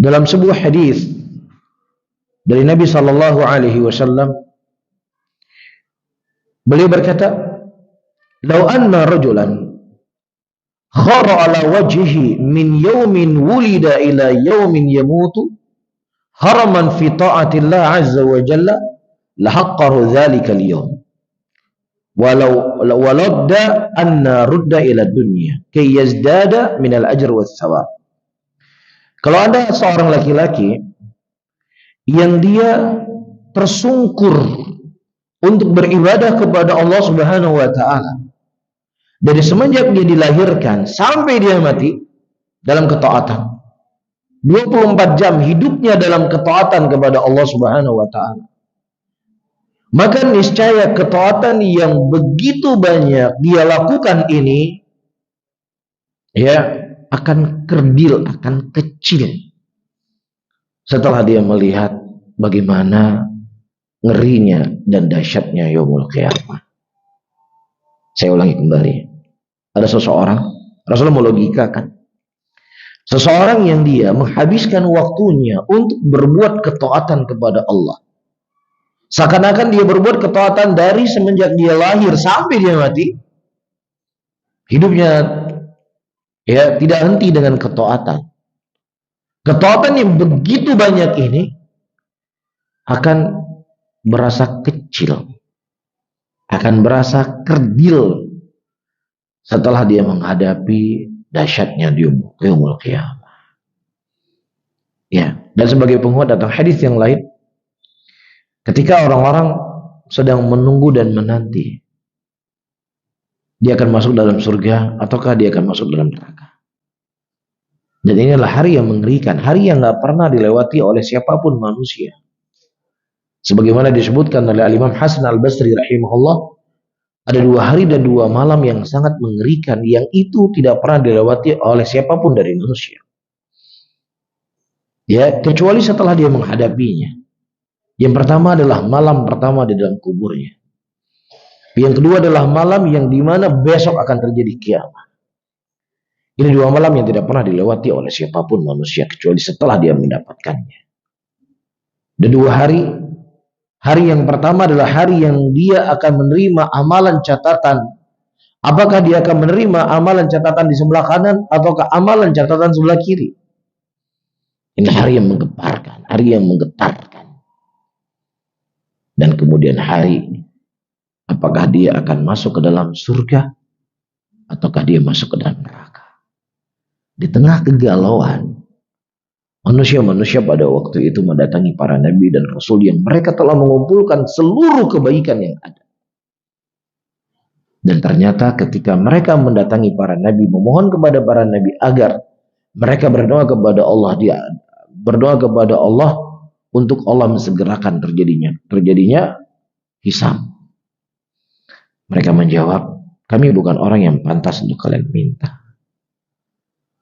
Dalam sebuah hadis dari Nabi sallallahu alaihi wasallam, beliau berkata, "Lau anna rajulan khara ala wajhihi min yawmin wulida ila yawmin yamutu haraman fi ta'atillah azza wa jalla lahaqqaru dzalika al-yawm walau waladda anna rudda ila dunya kay yazdada min al-ajr was thawab." Kalau ada seorang laki-laki yang dia tersungkur untuk beribadah kepada Allah Subhanahu wa taala dari semenjak dia dilahirkan sampai dia mati dalam ketaatan, 24 jam hidupnya dalam ketaatan kepada Allah Subhanahu wa taala, maka niscaya ketaatan yang begitu banyak dia lakukan ini akan kerdil, akan kecil setelah dia melihat bagaimana ngerinya dan dahsyatnya yaumul qiyamah. Saya ulangi kembali. Ada seseorang, Rasulullah melogikakan, seseorang yang dia menghabiskan waktunya untuk berbuat ketaatan kepada Allah, seakan-akan dia berbuat ketaatan dari semenjak dia lahir sampai dia mati, hidupnya tidak henti dengan ketaatan. Ketaatan yang begitu banyak ini akan berasa kecil, akan berasa kerdil setelah dia menghadapi dahsyatnya di yaumul qiyamah. Dan sebagai penguat datang hadis yang lain, ketika orang-orang sedang menunggu dan menanti dia akan masuk dalam surga ataukah dia akan masuk dalam neraka. Dan inilah hari yang mengerikan, hari yang gak pernah dilewati oleh siapapun manusia. Sebagaimana disebutkan oleh Al-Imam Hasan Al-Basri rahimahullah, ada 2 hari dan 2 malam yang sangat mengerikan, yang itu tidak pernah dilewati oleh siapapun dari manusia. Kecuali setelah dia menghadapinya. Yang pertama adalah malam pertama di dalam kuburnya. Yang kedua adalah malam yang dimana besok akan terjadi kiamat. Ini 2 malam yang tidak pernah dilewati oleh siapapun manusia kecuali setelah dia mendapatkannya. Dan 2 hari. Hari yang pertama adalah hari yang dia akan menerima amalan catatan. Apakah dia akan menerima amalan catatan di sebelah kanan ataukah amalan catatan sebelah kiri? Ini hari yang menggetarkan, hari yang menggetarkan. Dan kemudian hari ini, apakah dia akan masuk ke dalam surga ataukah dia masuk ke dalam neraka? Di tengah kegalauan, manusia-manusia pada waktu itu mendatangi para nabi dan rasul yang mereka telah mengumpulkan seluruh kebaikan yang ada. Dan ternyata ketika mereka mendatangi para nabi, memohon kepada para nabi agar mereka berdoa kepada Allah untuk Allah mensegerakan terjadinya hisab. Mereka menjawab, kami bukan orang yang pantas untuk kalian minta.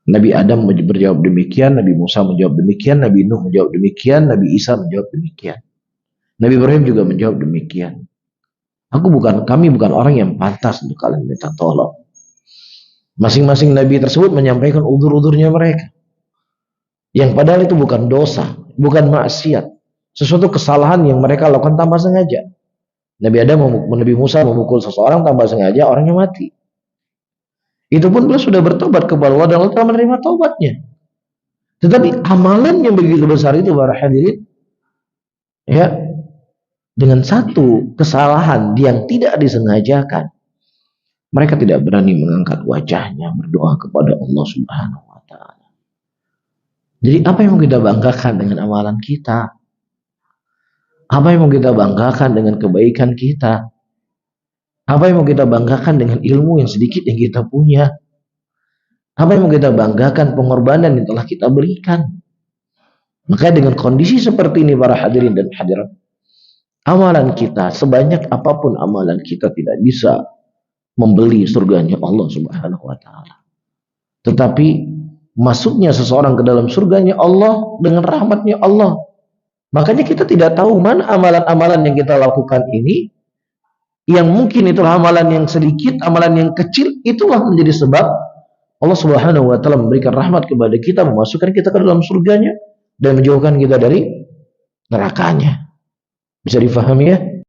Nabi Adam menjawab demikian, Nabi Musa menjawab demikian, Nabi Nuh menjawab demikian, Nabi Isa menjawab demikian. Nabi Ibrahim juga menjawab demikian. Kami bukan orang yang pantas untuk kalian minta tolong. Masing-masing Nabi tersebut menyampaikan udzur-udzurnya mereka. Yang padahal itu bukan dosa, bukan maksiat. Sesuatu kesalahan yang mereka lakukan tanpa sengaja. Nabi Musa memukul seseorang tanpa sengaja, orangnya mati. Itu pun beliau sudah bertobat kepada Allah dan Allah telah menerima taubatnya. Tetapi amalan yang begitu besar itu para hadirin, dengan satu kesalahan yang tidak disengajakan, mereka tidak berani mengangkat wajahnya berdoa kepada Allah Subhanahu wa taala. Jadi apa yang mau kita banggakan dengan amalan kita? Apa yang mau kita banggakan dengan kebaikan kita? Apa yang mau kita banggakan dengan ilmu yang sedikit yang kita punya? Apa yang mau kita banggakan pengorbanan yang telah kita berikan? Maka dengan kondisi seperti ini para hadirin dan hadirat, amalan kita, sebanyak apapun amalan kita tidak bisa membeli surganya Allah Subhanahu wa taala. Tetapi masuknya seseorang ke dalam surganya Allah dengan rahmatnya Allah. Makanya kita tidak tahu mana amalan-amalan yang kita lakukan ini, yang mungkin itulah amalan yang sedikit, amalan yang kecil, itulah menjadi sebab Allah Subhanahu wa taala memberikan rahmat kepada kita, memasukkan kita ke dalam surganya, dan menjauhkan kita dari nerakanya. Bisa difahami ya?